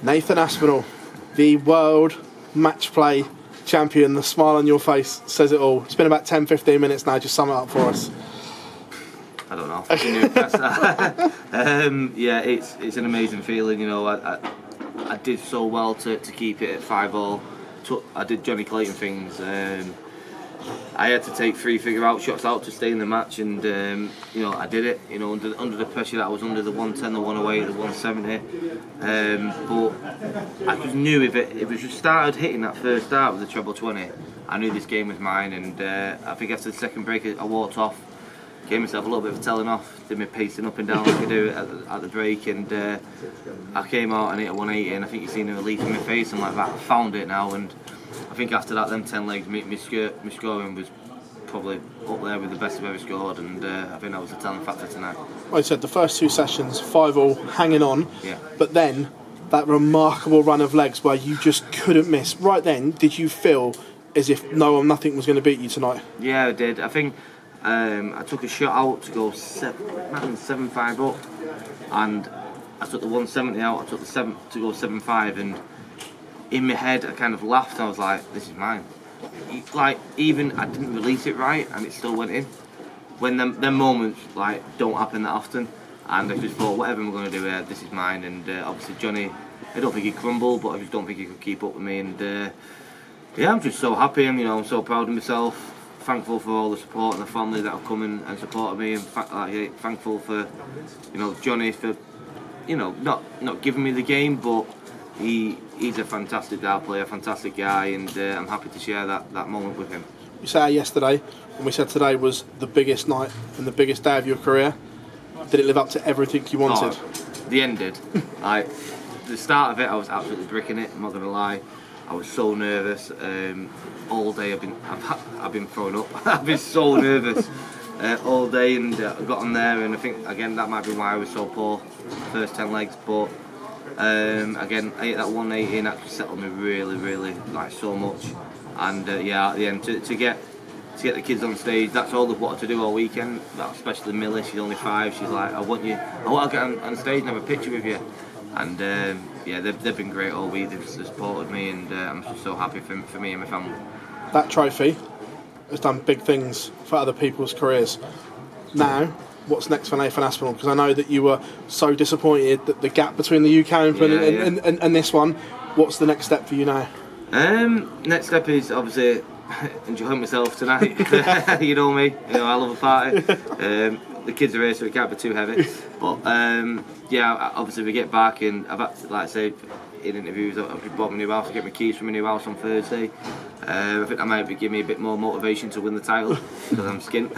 Nathan Aspinall, the world Matchplay champion. The smile on your face says it all. It's been about 10-15 minutes now. Just sum it up for us. I don't know. Yeah, it's an amazing feeling. You know, I did so well to keep it at 5-all. I did Johnny Clayton things. I had to take 3 figure-out shots out to stay in the match, and you know, I did it. You know, under the pressure that I was under, the 110, the 108, the 170. But I just knew if it just started hitting that first dart with the treble 20, I knew this game was mine. And I think after the second break, I walked off, gave myself a little bit of a telling off, did my pacing up and down like I do at the break, and I came out and hit a 180, and I think you've seen the relief in my face. I'm like, I found it now. And I think after that, them 10 legs, my scoring was probably up there with the best I've ever scored, and I think that was the telling factor tonight. Like I said, the first 2 sessions, 5-all, hanging on, yeah. But then that remarkable run of legs where you just couldn't miss. Right then, did you feel as if nothing was going to beat you tonight? Yeah, I did. I think I took a shot out to go 7-5 up, and I took the 170 out. I took the 7 to go 7-5, and in my head I kind of laughed. I was like, this is mine. Like, even I didn't release it right and it still went in. When them moments like don't happen that often, and I just thought, whatever I'm going to do here, this is mine. And obviously Johnny, I don't think he crumbled, but I just don't think he could keep up with me. And yeah, I'm just so happy. I'm so proud of myself. Thankful for all the support and the family that have come in and supported me, and thankful for, you know, Johnny for, you know, not giving me the game, but he's a fantastic dart player, a fantastic guy, and I'm happy to share that moment with him. You said yesterday, and we said today was the biggest night and the biggest day of your career. Did it live up to everything you wanted? Oh, the end did. Like, the start of it, I was absolutely bricking it. I'm not gonna lie. I was so nervous. All day I've been throwing up. I've been so nervous all day, and I got on there, and I think again that might be why I was so poor first 10 legs. But again, I hit that 180 and that just settled me really like so much. And yeah, at the end to get the kids on stage, that's all they've wanted to do all weekend. Especially Millie, she's only 5. She's like, I want to get on stage and have a picture with you. And yeah, they've been great all week. They've supported me, and I'm just so happy for me and my family. That trophy has done big things for other people's careers. Now, what's next for Nathan Aspinall? Because I know that you were so disappointed that the gap between the UK Open and this one. What's the next step for you now? Next step is obviously enjoying myself tonight. You know me, you know I love a party. The kids are here, so it can't be too heavy. But yeah, obviously we get back, and I've had to, like I say in interviews, I've just bought my new house. I get my keys from my new house on Thursday. I think that might give me a bit more motivation to win the title because I'm skint.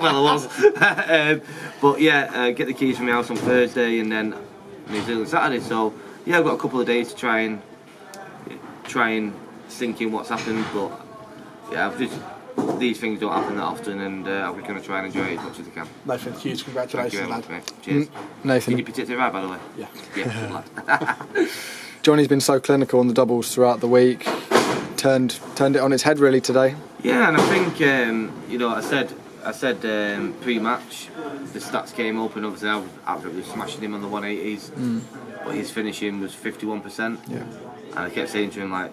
Well, I was. But yeah, get the keys from my house on Thursday, and then New Zealand Saturday. So yeah, I've got a couple of days to try and sink in what's happened. But yeah, these things don't happen that often, and I'm just going to try and enjoy it as much as I can. Nathan, huge congratulations, lad. Mate. Cheers. Nathan. Can you particularly right, by the way? Yeah. Yeah, good lad. Johnny's been so clinical on the doubles throughout the week. Turned it on its head really today. Yeah, and I think you know, I said pre-match, the stats came up, and obviously I was absolutely smashing him on the 180s, but his finishing was 51%. Yeah. And I kept saying to him, like,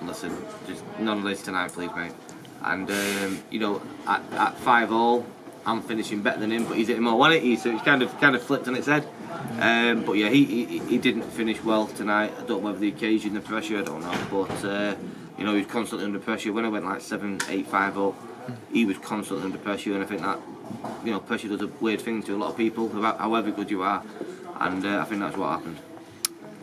listen, just none of this tonight, please, mate. And you know, at 5-all, I'm finishing better than him, but he's hitting more 180, so it's kind of flipped on its head. But yeah, he didn't finish well tonight. I don't know whether the occasion, the pressure, I don't know. But you know, he was constantly under pressure. When I went like 7-8-5 up, he was constantly under pressure, and I think that, you know, pressure does a weird thing to a lot of people, however good you are. And I think that's what happened.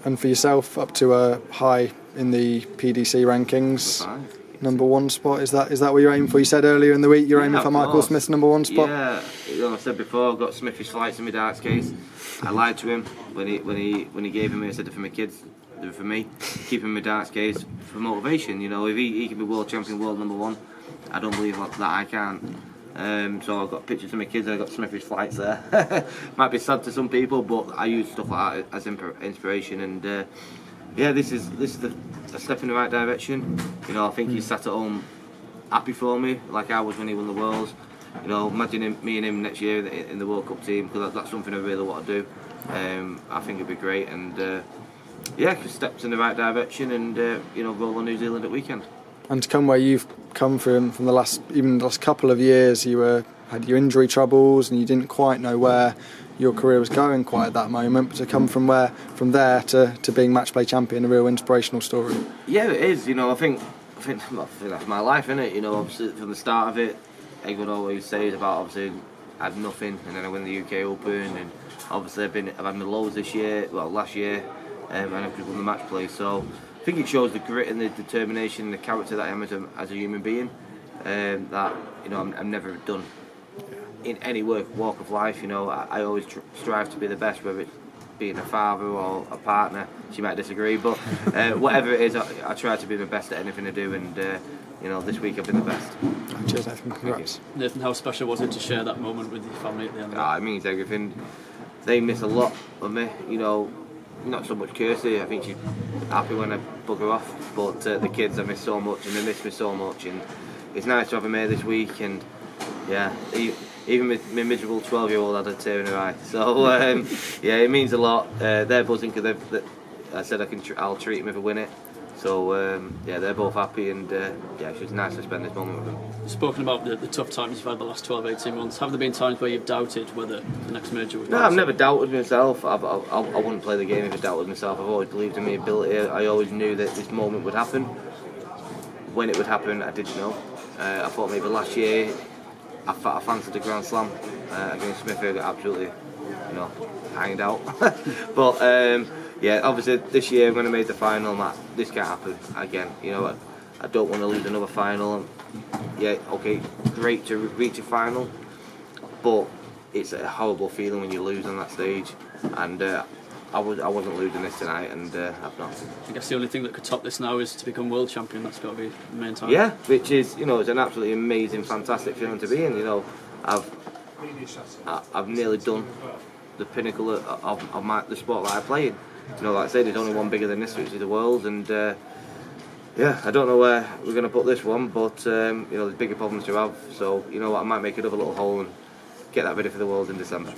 And for yourself, up to a high in the PDC rankings. Number 1 spot, is that what you're aiming for? You said earlier in the week you're aiming for Michael Smith's number 1 spot. Yeah, you know, I said before, I've got Smithy's flights in my darts case. I lied to him when he gave me. I said, they're for my kids, they're for me. Keep him in my darts case for motivation. You know, if he can be world champion, world number 1, I don't believe that I can't. So I've got pictures of my kids. I've got Smithy's flights there. Might be sad to some people, but I use stuff like that as inspiration. And yeah, this is a step in the right direction. You know, I think he's sat at home happy for me, like I was when he won the Worlds. You know, imagine me and him next year in the World Cup team, because that's something I really want to do. I think it'd be great, and yeah, yeah, steps in the right direction, and roll on New Zealand at weekend. And to come where you've come from the last couple of years, you had your injury troubles and you didn't quite know where your career was going quite at that moment. But to come from there to being match play champion, a real inspirational story. Yeah, it is. I think that's my life, isn't it? Obviously from the start of it, everyone always says about obviously I had nothing, and then I win the UK Open, and obviously I've had my lows this year, last year, and I've won the match play. So I think it shows the grit and the determination and the character that I am as a human being. That I'm never done in any walk of life. I always strive to be the best, whether it's being a father or a partner. She might disagree, but whatever it is, I try to be the best at anything I do, and this week I've been the best. Cheers, Nathan. Congrats. Nathan, how special was it to share that moment with your family at the end? It means everything. They miss a lot of me. Not so much Kirsty. I think she's happy when I bugger off, but the kids I miss so much, and they miss me so much, and it's nice to have them here this week. And yeah, even my miserable 12-year-old had a tear in her eye. So yeah, it means a lot. They're buzzing because I said I'll treat them if I win it. So yeah, they're both happy, and yeah, it's just nice to spend this moment with them. You've spoken about the tough times you've had the last 12-18 months. Have there been times where you've doubted whether the next major was? No, I've never doubted myself. I wouldn't play the game if I doubted myself. I've always believed in my ability. I always knew that this moment would happen. When it would happen, I didn't know. I thought maybe last year I fancied the Grand Slam against Smith. I got absolutely, hanged out. But yeah, obviously this year when I made the final, this can't happen again. I don't want to lose another final. Yeah, okay, great to reach a final, but it's a horrible feeling when you lose on that stage. And I wasn't losing this tonight, and I've not. I guess the only thing that could top this now is to become world champion. That's got to be the main target. Yeah, which is it's an absolutely amazing, fantastic feeling to be in. I've nearly done the pinnacle of the sport that I play in. Like I said, there's only one bigger than this, which is the world, and yeah, I don't know where we're going to put this one, but there's bigger problems to have. So I might make another little hole and get that ready for the world in December.